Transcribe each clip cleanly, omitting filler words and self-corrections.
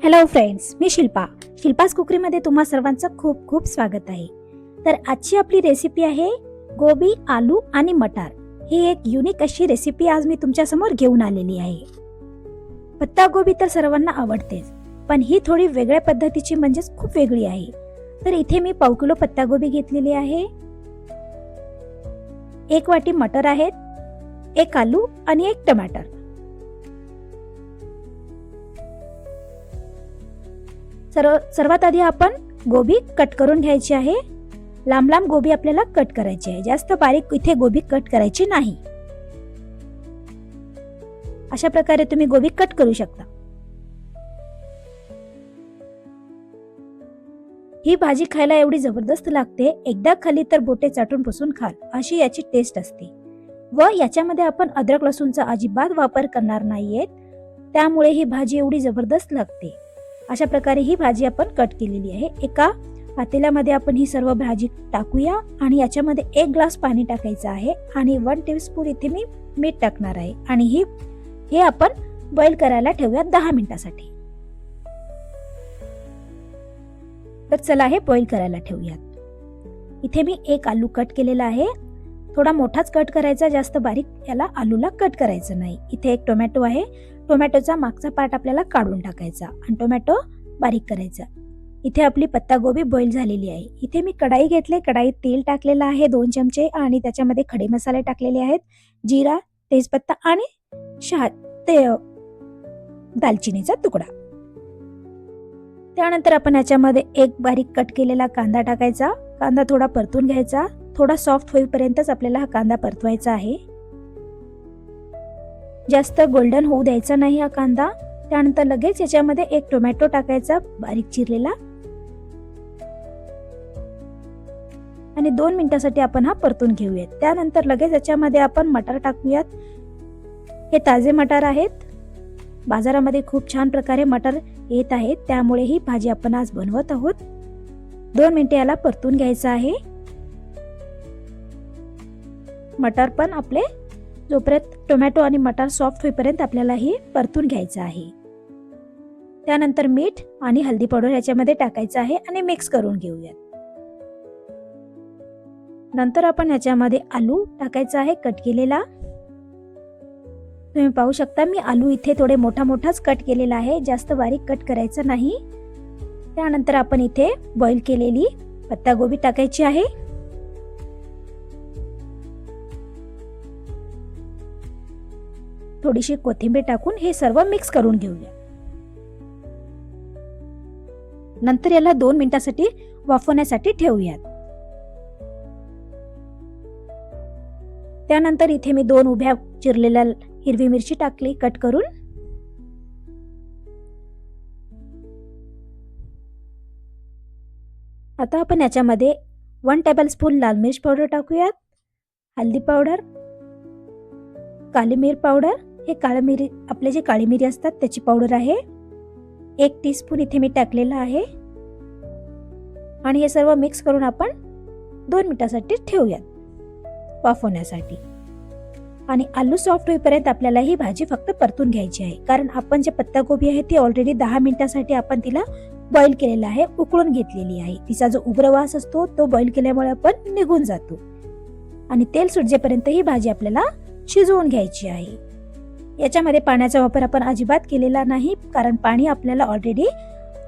Hello friends, मी शिल्पास कुकरीमध्ये तुम्हा सर्वांचं खूप खूप स्वागत आहे. तर आजची आपली रेसिपी आहे गोबी, आलू आणि मटार. ही एक युनिक अशी रेसिपी आज मी तुमच्या समोर घेऊन आलेली आहे. पत्ता गोबी तर सर्वांना आवडतेच, पण ही थोडी वेगळ्या पद्धतीची म्हणजेच खूप वेगळी आहे. तर इथे मी पाव किलो पत्ता गोबी घेतलेली आहे, 1 वाटी मटर आहेत, 1 आलू आणि 1 टमाटर. सर्वात आधी आपण गोबी कट करून घ्यायची आहे. लांब लांब गोबी आपल्याला कट करायची आहे, जास्त बारीक इथे गोबी कट करायची नाही. अशा प्रकारे तुम्ही गोबी कट करू शकता. ही भाजी खायला एवढी जबरदस्त लागते, एकदा खाली तर बोटे चाटून पुसून खाल अशी याची टेस्ट असते. व याच्यामध्ये आपण अद्रक लसूणचा अजिबात वापर करणार नाहीये, त्यामुळे ही भाजी एवढी जबरदस्त लागते. अशा प्रकारे ही भाजी आपण कट केलेली आहे. एका पातेल्यामध्ये आपण ही सर्व भाजी टाकूया आणि याच्यामध्ये 1 ग्लास पाणी टाकायचं आहे आणि 1 टीस्पून इथे मी मीठ टाकणार आहे आणि हे आपण बॉईल करायला ठेवूया 10 मिनिटासाठी. तर चला हे बॉईल करायला ठेवूयात. इथे मी 1 आलू कट केलेला आहे. थोडा मोठाच कट करायचा, जास्त बारीक याला आलूला कट करायचं नाही. इथे 1 टोमॅटो आहे. टोमॅटोचा मागचा पार्ट आपल्याला काढून टाकायचा आणि टोमॅटो बारीक करायचा. इथे आपली पत्ता गोबी बॉईल झालेली आहे. इथे मी कढाई घेतली, कढाईत तेल टाकलेलं आहे 2 चमचे आणि त्याच्यामध्ये खडे मसाले टाकलेले आहेत, जिरा, तेजपत्ता आणि दालचिनीचा तुकडा. त्यानंतर आपण याच्यामध्ये 1 बारीक कट केलेला कांदा टाकायचा. कांदा थोडा परतून घ्यायचा. थोडा सॉफ्ट होईपर्यंतच आपल्याला हा कांदा परतवायचा आहे, जास्त गोल्डन होऊ द्यायचा नाही हा कांदा. त्यानंतर लगेच याच्यामध्ये 1 टोमॅटो टाकायचा बारीक चिरलेला आणि 2 मिनिटांसाठी आपण हा परतून घेऊयात. त्यानंतर लगेच याच्यामध्ये आपण मटार टाकूयात. हे ताजे मटार आहेत, बाजारामध्ये खूप छान प्रकारे मटार येत आहेत, त्यामुळे ही भाजी आपण आज बनवत आहोत. 2 मिनिटे याला परतून घ्यायचं आहे. मटार पण आपले जोपर्यंत टोमॅटो आणि मटार सॉफ्ट होईपर्यंत आपल्याला हे परतून घ्यायचं आहे. त्यानंतर मीठ आणि हळदी पावडर याच्यामध्ये टाकायचं आहे आणि मिक्स करून घेऊयात. नंतर आपण याच्यामध्ये आलू टाकायचा आहे कट केलेला. तुम्ही पाहू शकता मी आलू इथे थोडे मोठाच कट केलेला आहे, जास्त बारीक कट करायचं नाही. त्यानंतर आपण इथे बॉईल केलेली पत्ता गोबी टाकायची आहे. थोडीशी कोथिंबीर टाकून हे सर्व मिक्स करून घेऊया. नंतर याला 2 मिनिटांसाठी वाफवण्यासाठी ठेवूयात. त्यानंतर इथे मी 2 उभ्या चिरलेल्या हिरवी मिरची टाकली कट करून. आता आपण याच्यामध्ये 1 टेबलस्पून लाल मिर्च पावडर टाकूयात, हळदी पावडर, काली मिरी पावडर, हे काळी मिरी आपले जे काळी मिरी असतात त्याची पावडर आहे, 1 टीस्पून इथे मी टाकलेला आहे आणि हे सर्व मिक्स करून आपण 2 मिनिटांसाठी ठेवूयात वाफवण्यासाठी. आणि आलू सॉफ्ट होईपर्यंत आपल्याला ही भाजी फक्त परतून घ्यायची आहे, कारण आपण जे पत्ता गोबी आहे ती ऑलरेडी 10 मिनिटांसाठी आपण तिला बॉईल केलेला आहे, उकळून घेतलेली आहे. तिचा जो उग्र वास असतो तो बॉईल केल्यामुळे आपण निघून जातो आणि तेल सुटेपर्यंत ही भाजी आपल्याला शिजवून घ्यायची आहे. याच्यामध्ये पाण्याचा वापर आपण अजिबात केलेला नाही, कारण पाणी आपल्याला ऑलरेडी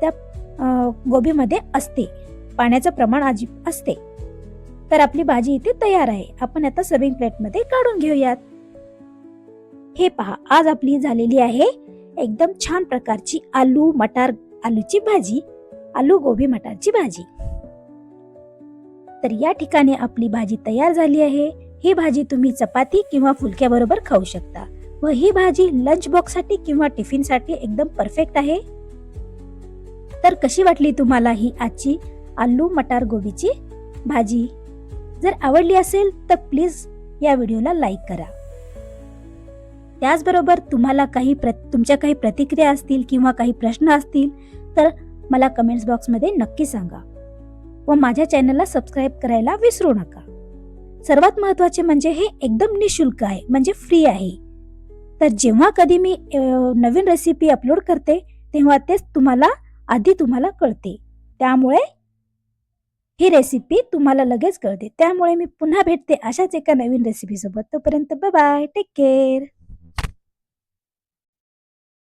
त्या गोबीमध्ये असते, पाण्याचं प्रमाण असते. तर आपली भाजी इथे तयार आहे. आपण आता सर्विंग प्लेटमध्ये काढून घेऊयात. हे पहा, आज आपली झालेली आहे एकदम छान प्रकारची आलूची भाजी, आलू गोबी मटारची भाजी. तर या ठिकाणी आपली भाजी तयार झाली आहे. ही भाजी तुम्ही चपाती किंवा फुलक्या बरोबर खाऊ शकता व ही भाजी लंच बॉक्स साठी किंवा टिफिन साठी एकदम परफेक्ट आहे. तर कशी वाटली तुम्हाला ही आजची आलू मटार गोबीची भाजी? जर आवडली असेल तर प्लीज या व्हिडिओला लाईक करा. त्याचबरोबर तुम्हाला तुमच्या काही प्रतिक्रिया असतील किंवा काही प्रश्न असतील तर मला कमेंट्स बॉक्समध्ये नक्की सांगा व माझ्या चॅनलला सबस्क्राईब करायला विसरू नका. सर्वात महत्त्वाचे म्हणजे हे एकदम निशुल्क आहे, म्हणजे फ्री आहे. तर जेव्हा कधी मी नवीन रेसिपी अपलोड करते तेव्हा तेच तुम्हाला कळते. त्यामुळे ही रेसिपी तुम्हाला लगेच कळते. त्यामुळे मी पुन्हा भेटते अशाच एका नवीन रेसिपीसोबत. तोपर्यंत बाय बाय. Take care.